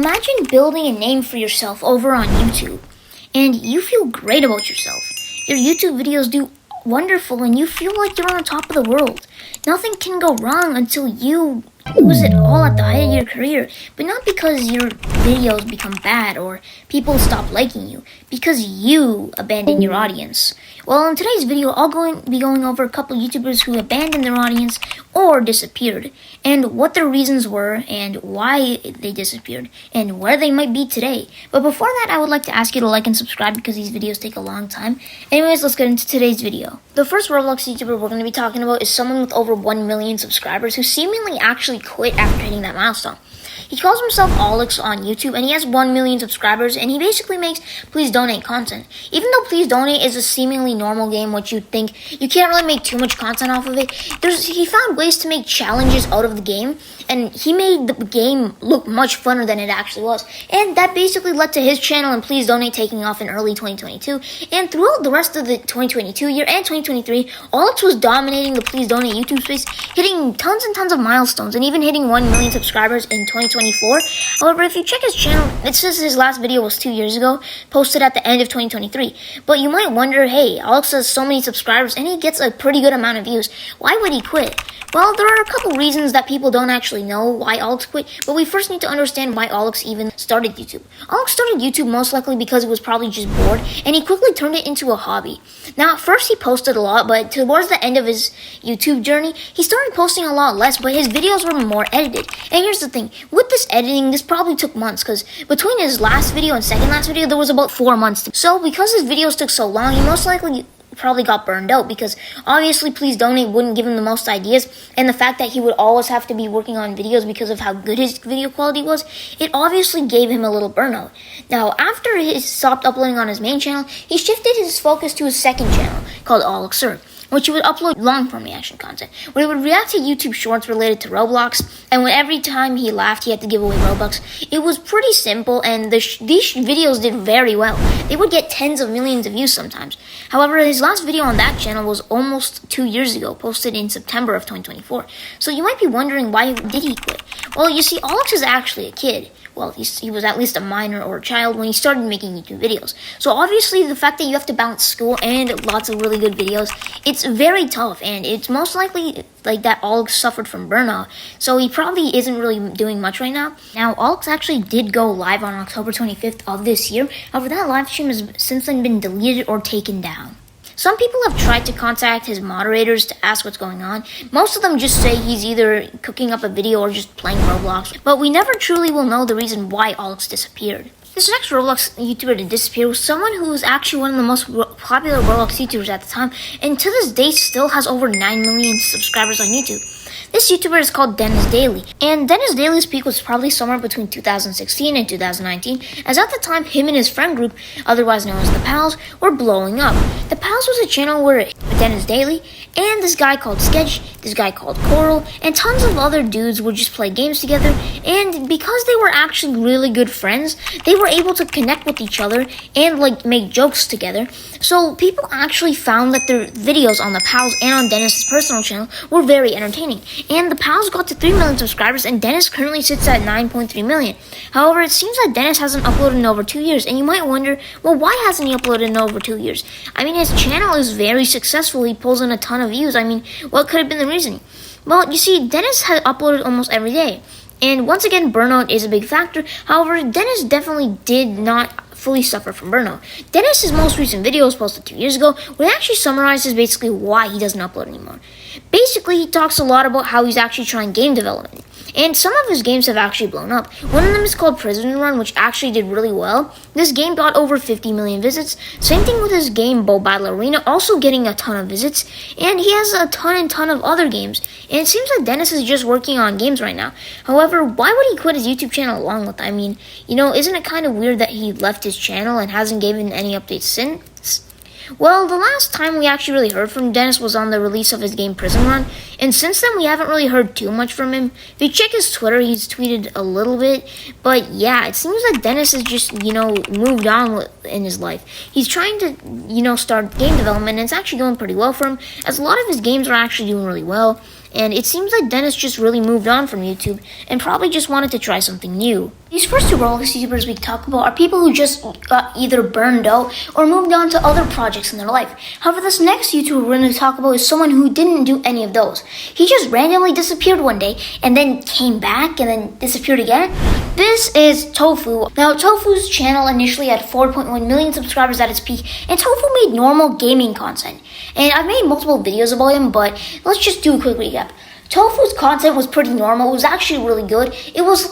Imagine building a name for yourself over on YouTube, and you feel great about yourself. Your YouTube videos do wonderful, and you feel like you're on top of the world. Nothing can go wrong until you lose it all at the height of your career, but not because your videos become bad or people stop liking you, because you abandon your audience. Well, in today's video, I'll be going over a couple YouTubers who abandoned their audience or disappeared, and what their reasons were, and why they disappeared, and where they might be today. But before that, I would like to ask you to like and subscribe because these videos take a long time. Anyways, let's get into today's video. The first Roblox YouTuber we're going to be talking about is someone with over 1 million subscribers who seemingly actually quit after hitting that milestone. He calls himself Olix on YouTube, and he has 1 million subscribers, and he basically makes Please Donate content. Even though Please Donate is a seemingly normal game, which you'd think you can't really make too much content off of it, he found ways to make challenges out of the game, and he made the game look much funner than it actually was. And that basically led to his channel and Please Donate taking off in early 2022, and throughout the rest of the 2022 year and 2023, Olix was dominating the Please Donate YouTube space, hitting tons and tons of milestones, and even hitting 1 million subscribers in 2024. However, if you check his channel, it says his last video was 2 years ago, posted at the end of 2023. But you might wonder, hey, Olix has so many subscribers and he gets a pretty good amount of views. Why would he quit? Well, there are a couple reasons that people don't actually know why Olix quit, but we first need to understand why Olix even started YouTube. Olix started YouTube most likely because he was probably just bored, and he quickly turned it into a hobby. Now, at first he posted a lot, but towards the end of his YouTube journey, he started posting a lot less, but his videos were more edited. And here's the thing, with this editing, this probably took months, because between his last video and second last video, there was about 4 months. So because his videos took so long, he most likely probably got burned out, because obviously Please Donate wouldn't give him the most ideas, and the fact that he would always have to be working on videos because of how good his video quality was, it obviously gave him a little burnout. Now, after he stopped uploading on his main channel, he shifted his focus to his second channel called Olix, which he would upload long-form reaction content, where he would react to YouTube shorts related to Roblox, and when every time he laughed, he had to give away Robux. It was pretty simple, and these videos did very well. They would get tens of millions of views sometimes. However, his last video on that channel was almost 2 years ago, posted in September of 2024. So you might be wondering, why did he quit? Well, you see, Olix is actually a kid. Well, he was at least a minor or a child when he started making YouTube videos. So obviously, the fact that you have to balance school and lots of really good videos, it's very tough, and it's most likely like that Olix suffered from burnout. So he probably isn't really doing much right now. Now, Olix actually did go live on October 25th of this year. However, that live stream has since then been deleted or taken down. Some people have tried to contact his moderators to ask what's going on. Most of them just say he's either cooking up a video or just playing Roblox, but we never truly will know the reason why Olix disappeared. This next Roblox YouTuber to disappear was someone who was actually one of the most popular Roblox YouTubers at the time, and to this day still has over 9 million subscribers on YouTube. This YouTuber is called DenisDaily, and DenisDaily's peak was probably somewhere between 2016 and 2019, as at the time him and his friend group, otherwise known as the Pals, were blowing up. The Pals was a channel where DenisDaily and this guy called Sketch, this guy called Coral, and tons of other dudes would just play games together, and because they were actually really good friends, they were able to connect with each other and like make jokes together. So people actually found that their videos on the Pals and on Dennis's personal channel were very entertaining. And the Pals got to 3 million subscribers, and Dennis currently sits at 9.3 million. However, it seems that Dennis hasn't uploaded in over 2 years, and you might wonder, well, why hasn't he uploaded in over 2 years? I mean, his channel is very successful. He pulls in a ton of views. I mean, what could have been the reason? Well, you see, Dennis has uploaded almost every day. And once again, burnout is a big factor. However, Dennis definitely did not fully suffer from burnout. Dennis's most recent video was posted 2 years ago, where he actually summarizes basically why he doesn't upload anymore. Basically, he talks a lot about how he's actually trying game development. And some of his games have actually blown up. One of them is called Prison Run, which actually did really well. This game got over 50 million visits. Same thing with his game Bow Battle Arena, also getting a ton of visits. And he has a ton of other games. And it seems like Dennis is just working on games right now. However, why would he quit his YouTube channel along with that? I mean, isn't it kind of weird that he left his channel and hasn't given any updates since? Well, the last time we actually really heard from Dennis was on the release of his game Prison Run, and since then we haven't really heard too much from him. If you check his Twitter, he's tweeted a little bit, but yeah, it seems like Dennis has just, moved on in his life. He's trying to, start game development, and it's actually going pretty well for him, as a lot of his games are actually doing really well, and it seems like Dennis just really moved on from YouTube, and probably just wanted to try something new. These first two Roblox YouTubers we talk about are people who just got either burned out or moved on to other projects in their life. However, this next YouTuber we're going to talk about is someone who didn't do any of those. He just randomly disappeared one day and then came back and then disappeared again. This is Tofuu. Now, Tofuu's channel initially had 4.1 million subscribers at its peak, and Tofuu made normal gaming content. And I've made multiple videos about him, but let's just do a quick recap. Tofuu's content was pretty normal. It was actually really good. It was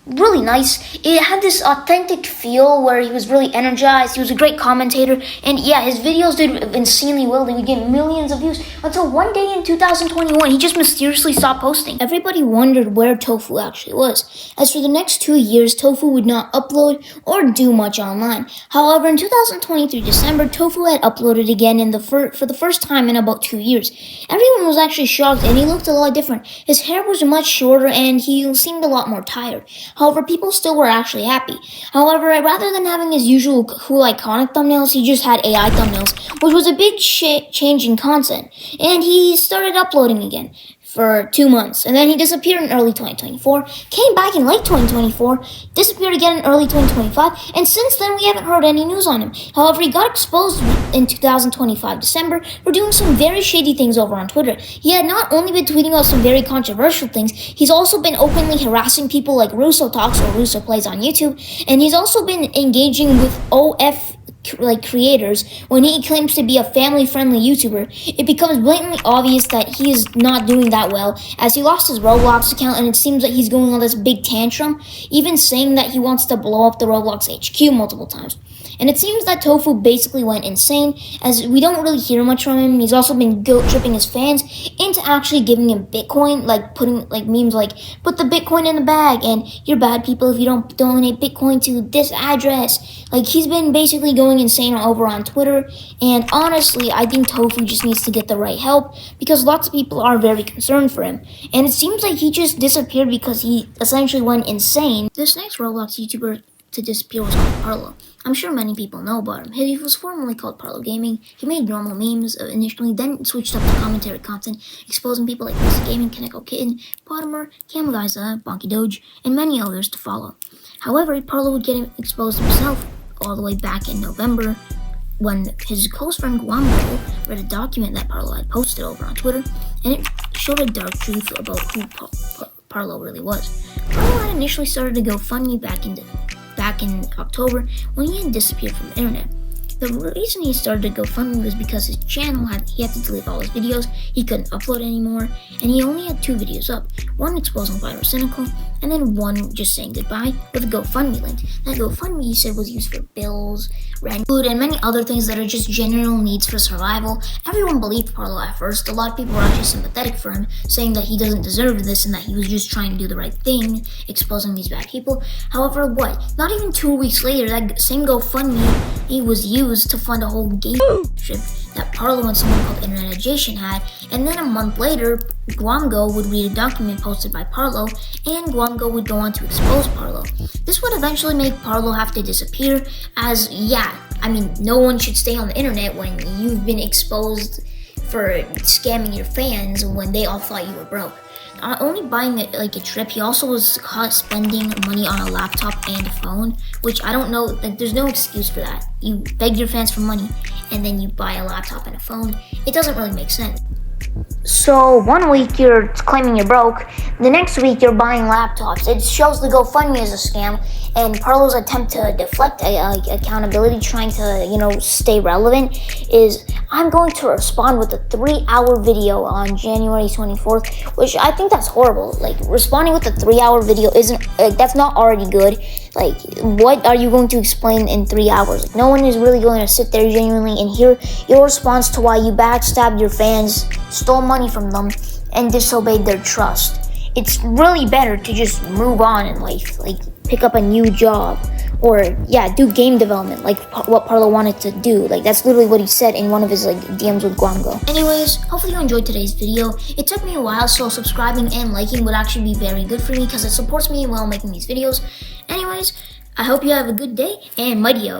really nice. It had this authentic feel where he was really energized. He was a great commentator, and yeah, his videos did insanely well. They would get millions of views until one day in 2021 he just mysteriously stopped posting. Everybody wondered where Tofuu actually was, as for the next 2 years Tofuu would not upload or do much online. However, in 2023 December, Tofuu had uploaded again for the first time in about 2 years. Everyone was actually shocked, and he looked a lot different. His hair was much shorter and he seemed a lot more tired. However, people still were actually happy. However, rather than having his usual cool iconic thumbnails, he just had AI thumbnails, which was a big change in content. And he started uploading again for 2 months, and then he disappeared in early 2024, came back in late 2024, disappeared again in early 2025, and since then we haven't heard any news on him. However, he got exposed in 2025 December for doing some very shady things over on Twitter. He had not only been tweeting out some very controversial things, he's also been openly harassing people like Russo Talks or Russo Plays on YouTube, and he's also been engaging with creators. When he claims to be a family-friendly YouTuber, it becomes blatantly obvious that he is not doing that well, as he lost his Roblox account and it seems that he's going on this big tantrum, even saying that he wants to blow up the Roblox HQ multiple times. And it seems that Tofuu basically went insane, as we don't really hear much from him. He's also been guilt-tripping his fans into actually giving him Bitcoin, putting memes like, put the Bitcoin in the bag, and you're bad people if you don't donate Bitcoin to this address. He's been basically going insane over on Twitter, and honestly, I think Tofuu just needs to get the right help, because lots of people are very concerned for him. And it seems like he just disappeared because he essentially went insane. This next Roblox YouTuber to disappear was called Parlo. I'm sure many people know about him. He was formerly called Parlo Gaming. He made normal memes initially, then switched up to commentary content, exposing people like Mr. Gaming, Kaneko Kitten, Potimer, Camguyza, Bonky Doge, and many others to follow. However, Parlo would get exposed himself all the way back in November, when his close friend Guambo read a document that Parlo had posted over on Twitter, and it showed a dark truth about who Parlo really was. Parlo had initially started a GoFundMe back in October when he had disappeared from the internet. The reason he started a GoFundMe was because his channel he had to delete all his videos, he couldn't upload anymore, and he only had 2 videos up, one exposing Cynical, and then one just saying goodbye with a GoFundMe link. That GoFundMe, he said, was used for bills, rent, food, and many other things that are just general needs for survival. Everyone believed Parlo at first. A lot of people were actually sympathetic for him, saying that he doesn't deserve this and that he was just trying to do the right thing, exposing these bad people. However, not even 2 weeks later, that same GoFundMe was used to fund a whole game trip that Parlo and someone called Internet Adjacent had, and then a month later, Guamgo would read a document posted by Parlo, and Guamgo would go on to expose Parlo. This would eventually make Parlo have to disappear, as no one should stay on the internet when you've been exposed for scamming your fans when they all thought you were broke. Only buying a trip, he also was caught spending money on a laptop and a phone, which I don't know, there's no excuse for that. You beg your fans for money, and then you buy a laptop and a phone. It doesn't really make sense. So 1 week you're claiming you're broke, the next week you're buying laptops. It shows the GoFundMe as a scam, and Parlo's attempt to deflect accountability, trying to, stay relevant, is I'm going to respond with a 3-hour video on January 24th, which I think that's horrible. Responding with a 3-hour video that's not already good. What are you going to explain in 3 hours? No one is really going to sit there genuinely and hear your response to why you backstabbed your fans, stole money from them, and disobeyed their trust. It's really better to just move on in life, pick up a new job, or do game development, what Parlo wanted to do. That's literally what he said in one of his DMs with Guamgo. Anyways, hopefully you enjoyed today's video. It took me a while, so subscribing and liking would actually be very good for me because it supports me while making these videos. Anyways, I hope you have a good day, and mighty out.